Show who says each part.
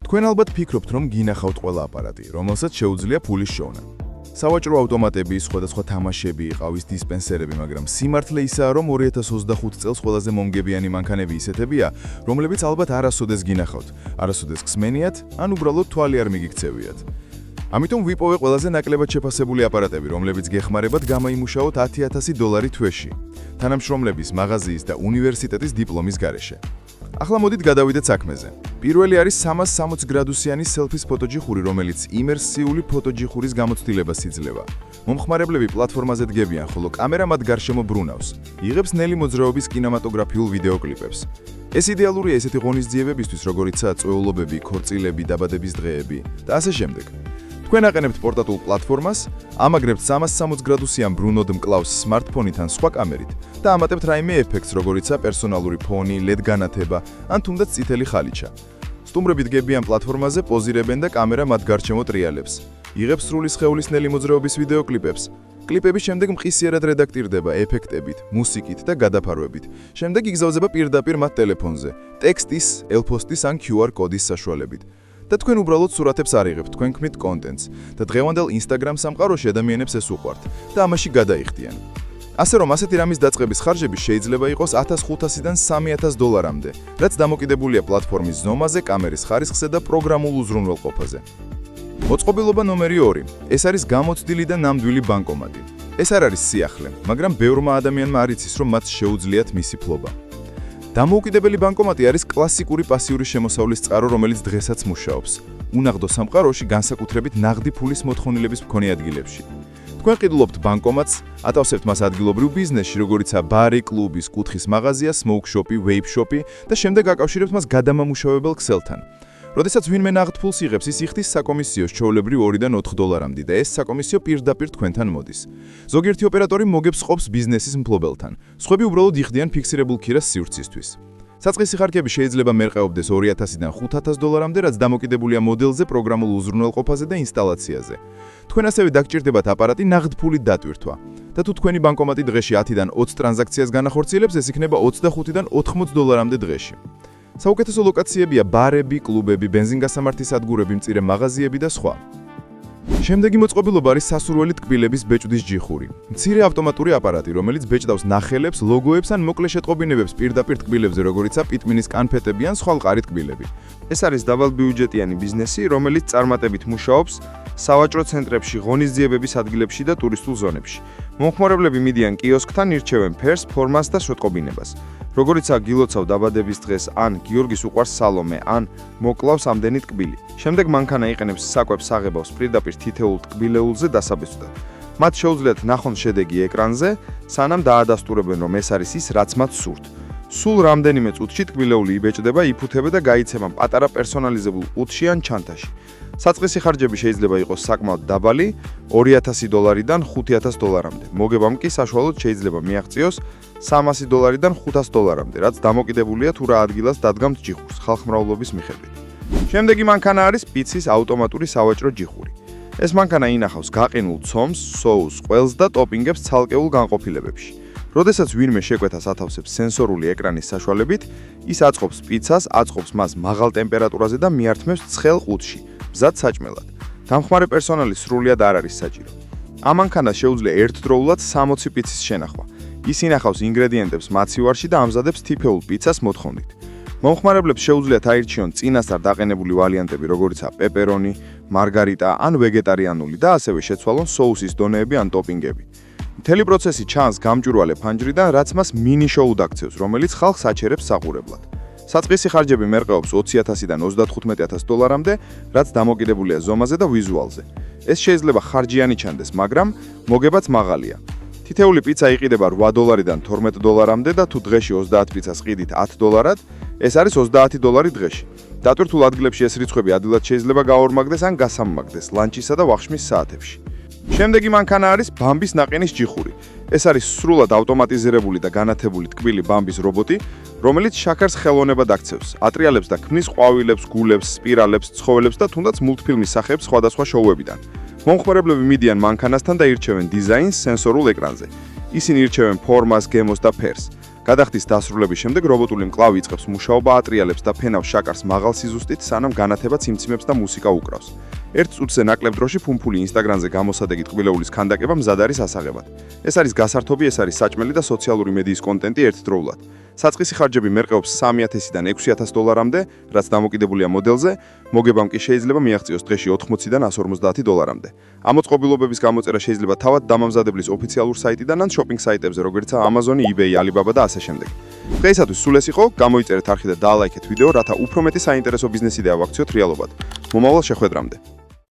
Speaker 1: თქვენ ალბათ ფიქრობთ, რომ გინახავთ ყველა აპარატი, რომელსაც შეუძლია ფულის შოვნა. სავაჭრო ავტომატები, სხვადასხვა თამაშები, ყავის დისპენსერები, მაგრამ სიმართლე ისაა, რომ 2025 წელს ყველაზე მომგებიანი მანქანები ისეთებია, რომლებიც ალბათ არასოდეს გინახავთ, არასოდეს გსმენიათ, ან უბრალოდ თვალი არ მიგიქცევიათ. ამიტომ ვიპოვე ყველაზე ნაკლებად შეფასებული აპარატები, რომლებიც გეხმარებათ გამოიმუშაოთ $10,000 თვეში, თანამშრომლების, მაღაზიის და უნივერსიტეტის დიპლომის გარეშე. ახლა მოდით გადავიდეთ საქმეზე. პირველი არის 360 გრადუსიანი სელფის ფოტოჯიხური, რომელიც იმერსიული ფოტოჯიხურის გამოცდილებას იძლევა. მომხმარებლები პლატფორმაზე დგებიან, ხოლო კამერა მათ გარშემო ბრუნავს. იღებს ნელი მოძრაობის კინემატოგრაფიულ ვიდეოკლიპებს. ეს იდეალურია ესეთი ღონისძიებებისთვის, როგორიცაა წვეულობები, ქორწილები, დაბადების დღეები და ასე შემდეგ. თქვენ აყენებთ პორტატულ პლატფორმას, ამაგრებთ 360 გრადუსიან ბრუნოდ მკლავს სმარტფონით ან სხვა კამერით და ამატებთ რაიმე ეფექტს, როგორიცაა პერსონალური ფონი, LED განათება ან თუნდაც წითელი ხალიჩა. სტუმრები დგებიან პლატფორმაზე, პოზირებენ და კამერა მათ გარშემო ტრიალებს. იღებს სრული სხეულის ნელი მოძრაობის ვიდეოკლიპებს. კლიპები შემდეგ მყისიერად რედაქტირდება ეფექტებით, მუსიკით და გადაფარვებით. შემდეგ იგზავნება პირდაპირ მათ ტელეფონზე, ტექსტის, ელფოსტის ან QR კოდის საშუალებით. და თქვენ უბრალოდ სურათებს არ იღებთ, თქვენ ქმნით კონტენტს და დღევანდელ Instagram სამყაროში ადამიანებს ეს უყვართ და ამაში გადაიხდიან. ასე რომ ასეთი რამის დაწყების ხარჯები შეიძლება იყოს $1,500-დან $3,000-მდე, რაც დამოკიდებულია პლატფორმის ზომაზე, კამერის ხარისხზე და პროგრამულ უზრუნველყოფაზე. მოწყობილობა ნომერი 2. ეს არის გამოცდილი და ნამდვილი ბანკომატი. ეს არ არის სიახლე, მაგრამ ბევრმა ადამიანმა არ იცის, რომ მათ შეუძლიათ მისი ფლობა. დამოუკიდებელი ბანკომატი არის კლასიკური პასიური შემოსავლის წყარო, რომელიც დღესაც მუშაობს. უნაღდო სამყაროში განსაკუთრებით ნაღდი ფულის მოთხოვნილების მქონე ადგილებში. თქვენ ყიდულობთ ბანკომატს, ატავსებთ მას ადგილობრივ ბიზნესში, როგორიცაა ბარი, კლუბი, კუთხის მაღაზია, smoke-shop-ი, vape-shop-ი და შემდეგ აკავშირებთ მას გადამამუშავებელ ქსელთან. როდესაც ვინმე ნაღდ ფულს იღებს, ის იხდის საკომისიოს ჩვეულებრივ $2-დან $4-მდე და ეს საკომისიო პირდაპირ თქვენთან მოდის. ზოგიერთი ოპერატორი მოგებს ყოფს ბიზნესის მფლობელთან. სხვები უბრალოდ იხდიან ფიქსირებულ ქირას სივრცისთვის. საწყისი ხარჯები შეიძლება მერყეობდეს $2,000-დან $5,000-მდე, რაც დამოკიდებულია მოდელზე, პროგრამულ უზრუნველყოფაზე და ინსტალაციაზე. თქვენ ასევე დაგჭირდებათ აპარატი ნაღდ ფულით დატვირთვა. და თუ თქვენი ბანკომატი დღეში 10-დან 20 ტრანზაქციას განახორციელებს, ეს იქნება $25-დან $80 დღეში. საუკეთესო ლოკაციებია ბარები, კლუბები, ბენზინგასამართის სადგურები, მწირე მაღაზიები და სხვა. შემდეგი მოწყობილობა არის სასურველი ტკბილების ბეჭდის ჯიხური. მცირე ავტომატური აპარატი, რომელიც ბეჭდავს ნახელებს, ლოგოებს ან მოკლე შეტყობინებებს პირდაპირ ტკბილებზე, როგორიცაა პიტმინის კანფეტები ან სხვა მყარი ტკბილები.
Speaker 2: ეს არის დაბალბიუჯეტიანი ბიზნესი, რომელიც წარმატებით მუშაობს სავაჭრო ცენტრებში, ღონისძიებების ადგილებში და ტურისტულ ზონებში. მომხმარებლები მიდიან კიოსკთან, ირჩევენ ფერს, ფორმას და შეტყობინებას. როგორიცაა გილოცავ დაბადების დღეს, ან გიორგის უყვარს სალომე, ან მოკლავს ამდენი ტკბილი. შემდეგ მანქანა იყენებს საკვებს აღებავს პირდაპირ თითოეულ ტკბილეულზე დასაბეჭდად. მათ შეუძლიათ ნახონ შედეგი ეკრანზე, სანამ დაადასტურებენ, რომ ეს არის ის, რაც მათ სურთ. სულ რამდენიმე წუთში ტკბილეული იბეჭდება, იფუთება და გაიცემა პატარა პერსონალიზებულ ყუთში ან ჩანთაში. საწყისი ხარჯები შეიძლება იყოს საკმაოდ დაბალი, $2,000-დან $5,000-მდე. მოგებამ კი საშუალოდ შეიძლება მიაღწიოს $300-დან $500-მდე, რაც დამოკიდებულია თუ რა ადგილას დადგამთ ჯიხურს ხალხმრავლობის მიხედვით. შემდეგი მანქანა არის პიცის ავტომატური სავაჭრო ჯიხური. ეს მანქანა ინახავს გაყინულ ცომს, სოუსს, ყველს და ტოპინგებს ცალკეულ განყოფილებებში. როდესაც ვინმე შეკვეთას ათავსებს სენსორული ეკრანის საშუალებით, ის აწყობს პიცას, აწყობს მას მაღალ ტემპერატურაზე და მიართმევს ცხელ ყუთში, მზად საჭმელად. დამხმარე პერსონალი სრულიად არ არის საჭირო. ამ მანქანას შეუძლია ერთდროულად 60 პიცის შენახვა. ის ინახავს ინგრედიენტებს მაცივარში და ამზადებს თითოეულ პიცას მოთხოვნით. მომხმარებლებს შეუძლიათ აირჩიონ წინასწარ დაყენებული ვარიანტები, როგორიცაა პეპერონი, მარგარიტა ან ვეგეტარიანული და ასევე შეცვალონ სოუსის დონეები ან ტოპინგები. მთელი პროცესი ჩანს გამჭვირვალე ფანჯრიდან, რაც მას მინი-შოუდ აქცევს, რომელიც ხალხს აჩერებს საყურებლად. საწყისი ხარჯები მერყეობს $20,000-დან $35,000-მდე, რაც დამოკიდებულია ზომაზე და ვიზუალზე. ეს შეიძლება ხარჯიანი ჩანდეს, მაგრამ მოგებაც მაღალია. თითოეული პიცა იყიდება $8-დან $12-მდე და თუ დღეში 30 პიცას ყიდით $10, ეს არის $30 დღეში. დატვირთულ ადგილებში ეს რიცხვები ადვილად შეიძლება გაორმაგდეს ან გასამმაგდეს ლანჩისა და ვახშმის საათებში. შემდეგი მანქანა არის ბამბის ნაყინის ჯიხური. ეს არის სრულად ავტომატიზირებული და განათებული ტკბილი ბამბის რობოტი, რომელიც შაქარს ხელოვნებად აქცევს, ატრიალებს და ქმნის ყვავილებს, გულებს, სპირალებს, ცხოველებს და თუნდაც მულტფილმის სახეებს სხვადასხვა შოუებიდან. მომხმარებლები მიდიან მანქანასთან და ირჩევენ დიზაინს სენსორულ ეკრანზე. ისინი ირჩევენ ფორმას, გემოს და ფერს. გადახდის დასრულების შემდეგ რობოტული მკლავი იწყებს მუშაობა, ატრიალებს და ფენავს შაკარს მაღალ სიზუსტით, სანამ განათება ციმციმებს და მუსიკა უკრავს. ერთ წუთზე ნაკლებ დროში ფუმფული Instagram-ზე გამოსადეგი ტყბილეულის ქანდაკება მზად არის ასაღებად. ეს არის გასართობი, ეს არის საჭმელი და სოციალური მედიის კონტენტი ერთდროულად. საწყისი ხარჯები მერყეობს $3,000-დან $6,000-მდე, რაც დამოკიდებულია მოდელზე, მოგებამ კი შეიძლება მიაღწიოს დღეში $80-დან $150-მდე. ამ მოწყობილობების გამოწერა შეიძლება თავად დამამზადებლის ოფიციალურ საიტიდან ან შოპინგ საიტებზე, როგორიცაა Amazon, eBay, Alibaba და ასე შემდეგ. დღეისათვის სულ ეს იყო, გამოიწერეთ არხი და დაალაიქეთ ვიდეო, რათა უფრო მეტი საინტერესო ბიზნეს იდეა ვაქციოთ რეალობად. მომავალ შეხვედრამდე.